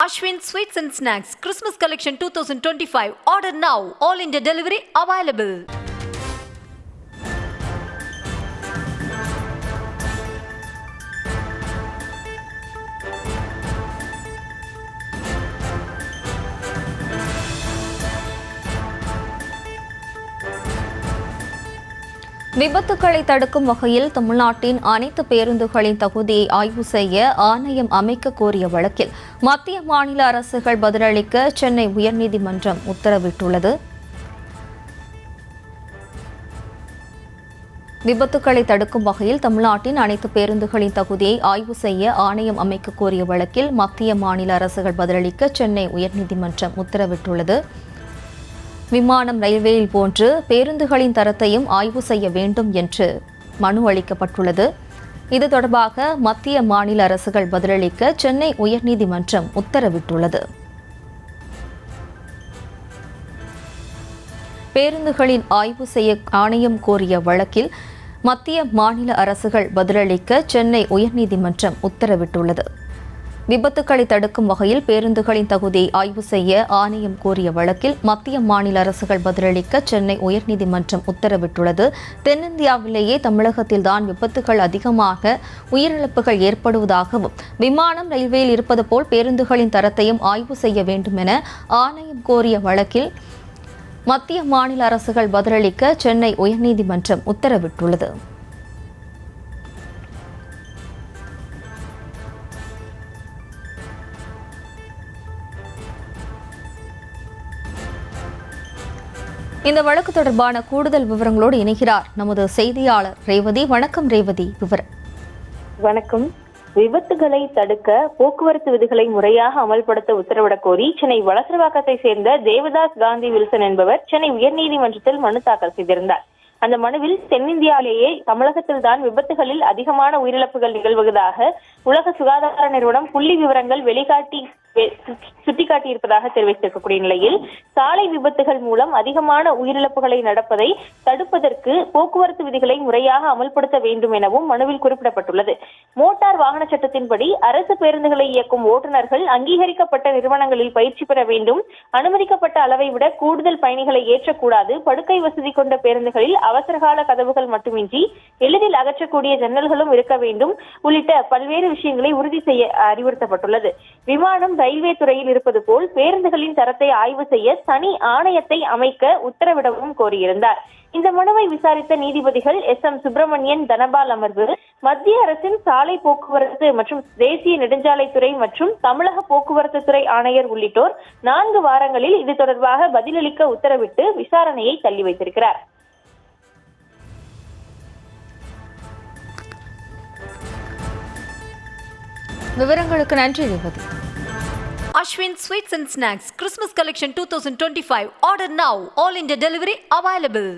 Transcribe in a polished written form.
Ashwin Sweets and Snacks Christmas Collection 2025. Order now. All India delivery available. விபத்துக்களை தடுக்கும் வகையில் தமிழ்நாட்டின் அனைத்து பேருந்துகளின் தகுதியை ஆய்வு செய்ய ஆணையம் அமைக்க கோரிய வழக்கில் மத்திய மாநில அரசுகள் பதிலளிக்க சென்னை உயர்நீதிமன்றம் உத்தரவிட்டுள்ளது. விபத்துக்களை தடுக்கும் வகையில் தமிழ்நாட்டின் அனைத்து பேருந்துகளின் தகுதியை ஆய்வு செய்ய ஆணையம் அமைக்க கோரிய வழக்கில் மத்திய மாநில அரசுகள் பதிலளிக்க சென்னை உயர்நீதிமன்றம் உத்தரவிட்டுள்ளது. விமானம், ரயில்வேயில் போன்று பேருந்துகளின் தரத்தையும் ஆய்வு செய்ய வேண்டும் என்று மனு அளிக்கப்பட்டுள்ளது. இது தொடர்பாக மத்திய மாநில அரசுகள் பதிலளிக்க சென்னை உயர்நீதிமன்றம் உத்தரவிட்டுள்ளது. பேருந்துகளின் ஆய்வு செய்ய ஆணையம் கோரிய வழக்கில் மத்திய மாநில அரசுகள் பதிலளிக்க சென்னை உயர்நீதிமன்றம் உத்தரவிட்டுள்ளது. விபத்துக்களை தடுக்கும் வகையில் பேருந்துகளின் தகுதியை ஆய்வு செய்ய ஆணையம் கோரிய வழக்கில் மத்திய மாநில அரசுகள் பதிலளிக்க சென்னை உயர்நீதிமன்றம் உத்தரவிட்டுள்ளது. தென்னிந்தியாவிலேயே தமிழகத்தில்தான் விபத்துகள் அதிகமாக உயிரிழப்புகள் ஏற்படுவதாகவும் விமானம், ரயில்வேயில் இருப்பது போல் பேருந்துகளின் தரத்தையும் ஆய்வு செய்ய வேண்டும் என ஆணையம் கோரிய வழக்கில் மத்திய மாநில அரசுகள் பதிலளிக்க சென்னை உயர்நீதிமன்றம் உத்தரவிட்டுள்ளது. இந்த வழக்கு தொடர்பான கூடுதல் விவரங்களோடு இணைகிறார் நமது செய்தியாளர் ரேவதி. வணக்கம் ரேவதி, விவரம். வணக்கம். விபத்துகளை தடுக்க போக்குவரத்து விதிகளை முறையாக அமல்படுத்த உத்தரவிடக் கோரி சென்னை வளசரவாக்கத்தை சேர்ந்த தேவதாஸ் காந்தி வில்சன் என்பவர் சென்னை உயர்நீதிமன்றத்தில் மனு தாக்கல் செய்திருந்தார். அந்த மனுவில் தென்னிந்தியாவிலேயே தமிழகத்தில்தான் விபத்துகளில் அதிகமான உயிரிழப்புகள் நிகழ்வதாக உலக சுகாதார நிறுவனம் புள்ளி விவரங்கள் சுட்டிக்காட்டியிருப்பதாக தெரிவித்திருக்கக்கூடிய நிலையில் சாலை விபத்துகள் மூலம் அதிகமான உயிரிழப்புகளை நடப்பதை தடுப்பதற்கு போக்குவரத்து விதிகளை முறையாக அமல்படுத்த வேண்டும் எனவும் மனுவில் குறிப்பிடப்பட்டுள்ளது. மோட்டார் வாகன சட்டத்தின்படி அரசு பேருந்துகளை இயக்கும் ஓட்டுநர்கள் அங்கீகரிக்கப்பட்ட நிறுவனங்களில் பயிற்சி பெற வேண்டும். அனுமதிக்கப்பட்ட அளவை விட கூடுதல் பயணிகளை ஏற்றக்கூடாது. படுக்கை வசதி கொண்ட பேருந்துகளில் அவசரகால கதவுகள் மட்டுமின்றி எளிதில் அகற்றக்கூடிய ஜன்னல்களும் இருக்க வேண்டும் உள்ளிட்ட பல்வேறு விஷயங்களை உறுதி செய்ய அறிவுறுத்தப்பட்டுள்ளது. விமானம், ரயில்வே துறையில் இருப்பது போல் பேருந்துகளின் தரத்தை ஆய்வு செய்ய தனி ஆணையத்தை அமைக்க உத்தரவிடவும் கோரியிருந்தார். இந்த மனுவை விசாரித்த நீதிபதிகள் SM சுப்பிரமணியன், தனபால் அமர்வு மத்திய அரசின் சாலை போக்குவரத்து மற்றும் தேசிய நெடுஞ்சாலைத்துறை மற்றும் தமிழக போக்குவரத்து துறை ஆணையர் உள்ளிட்டோர் 4 வாரங்களில் இது தொடர்பாக பதிலளிக்க உத்தரவிட்டு விசாரணையை தள்ளி வைத்திருக்கிறார். விவரங்களுக்கு நன்றி Revathi. Ashwin Sweets and Snacks Christmas Collection 2025. Order now. All India delivery available.